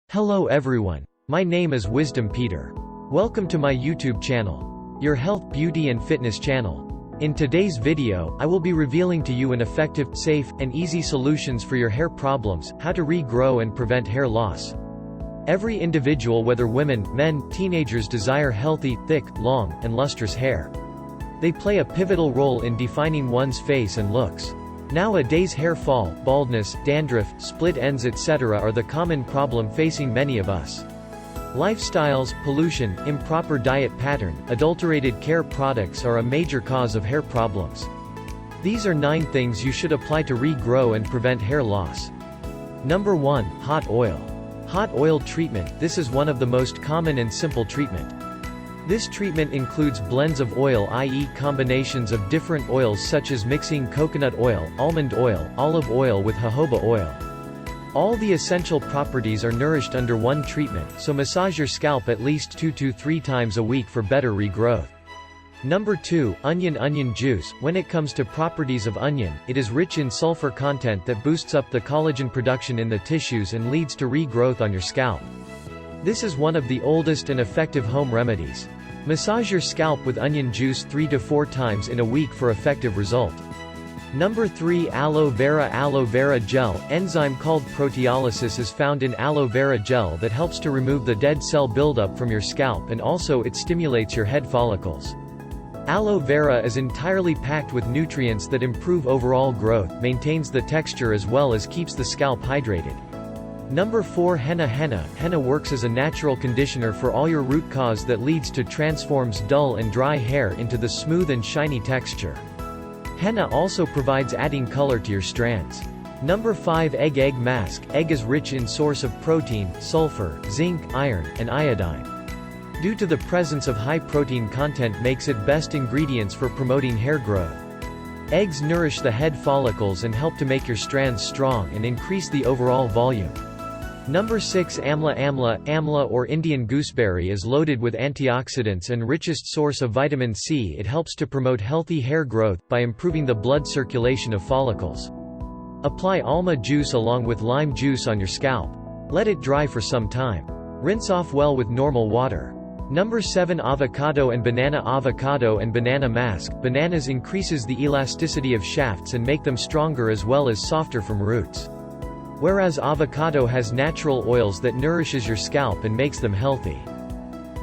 Hello everyone. My name is Wisdom Peter. Welcome to my YouTube channel, your health, beauty and fitness channel. In today's video, I will be revealing to you an effective, safe, and easy solutions for your hair problems, how to regrow and prevent hair loss. Every individual, whether women, men, teenagers, desire healthy, thick, long, and lustrous hair. They play a pivotal role in defining one's face and looks. Nowadays, hair fall, baldness, dandruff, split ends etc. are the common problem facing many of us. Lifestyles, pollution, improper diet pattern, adulterated care products are a major cause of hair problems. These are 9 things you should apply to regrow and prevent hair loss. Number 1. Hot oil. Hot oil treatment. This is one of the most common and simple treatment. This treatment includes blends of oil, i.e. combinations of different oils such as mixing coconut oil, almond oil, olive oil with jojoba oil. All the essential properties are nourished under one treatment, so massage your scalp at least 2 to 3 times a week for better regrowth. Number 2. Onion juice. When it comes to properties of onion, it is rich in sulfur content that boosts up the collagen production in the tissues and leads to regrowth on your scalp. This is one of the oldest and effective home remedies. Massage your scalp with onion juice 3 to 4 times in a week for effective result. Number 3. Aloe vera. Aloe vera gel. Enzyme called proteolysis is found in aloe vera gel that helps to remove the dead cell buildup from your scalp, and also it stimulates your head follicles. Aloe vera is entirely packed with nutrients that improve overall growth, maintains the texture as well as keeps the scalp hydrated. Number 4. Henna. Henna works as a natural conditioner for all your root cause that leads to transforms dull and dry hair into the smooth and shiny texture. Henna also provides adding color to your strands. Number 5. Egg mask. Egg is rich in source of protein, sulfur, zinc, iron, and iodine. Due to the presence of high protein content makes it best ingredients for promoting hair growth. Eggs nourish the head follicles and help to make your strands strong and increase the overall volume. Number 6. Amla. Amla or Indian gooseberry is loaded with antioxidants and richest source of vitamin C. It helps to promote healthy hair growth, by improving the blood circulation of follicles. Apply alma juice along with lime juice on your scalp. Let it dry for some time. Rinse off well with normal water. Number 7. Avocado and banana. Avocado and banana mask. Bananas increases the elasticity of shafts and make them stronger as well as softer from roots. Whereas avocado has natural oils that nourishes your scalp and makes them healthy.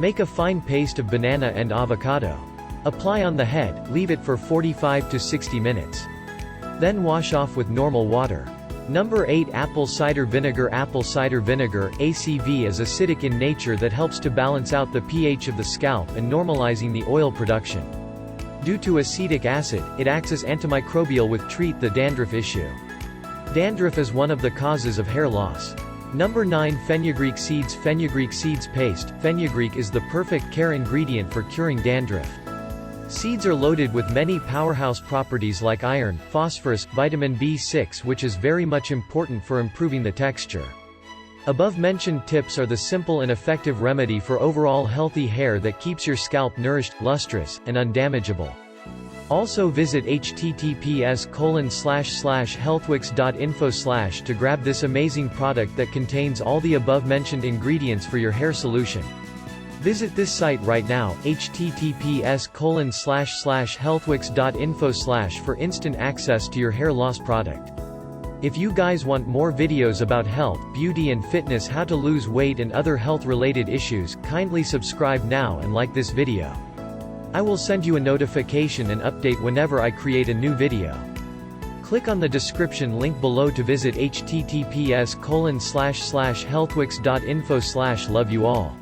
Make a fine paste of banana and avocado. Apply on the head, leave it for 45 to 60 minutes. Then wash off with normal water. Number 8. Apple cider vinegar. Apple cider vinegar, ACV, is acidic in nature that helps to balance out the pH of the scalp and normalizing the oil production. Due to acetic acid, it acts as antimicrobial with treat the dandruff issue. Dandruff is one of the causes of hair loss. Number 9. Fenugreek seeds. Fenugreek seeds paste. Fenugreek is the perfect care ingredient for curing dandruff. Seeds are loaded with many powerhouse properties like iron, phosphorus, vitamin B6, which is very much important for improving the texture. Above mentioned tips are the simple and effective remedy for overall healthy hair that keeps your scalp nourished, lustrous, and undamageable. Also visit https://healthwix.info/ to grab this amazing product that contains all the above mentioned ingredients for your hair solution. Visit this site right now, https://healthwix.info/ for instant access to your hair loss product. If you guys want more videos about health, beauty and fitness, how to lose weight and other health related issues, kindly subscribe now and like this video. I will send you a notification and update whenever I create a new video. Click on the description link below to visit https://healthwix.info/. Love you all.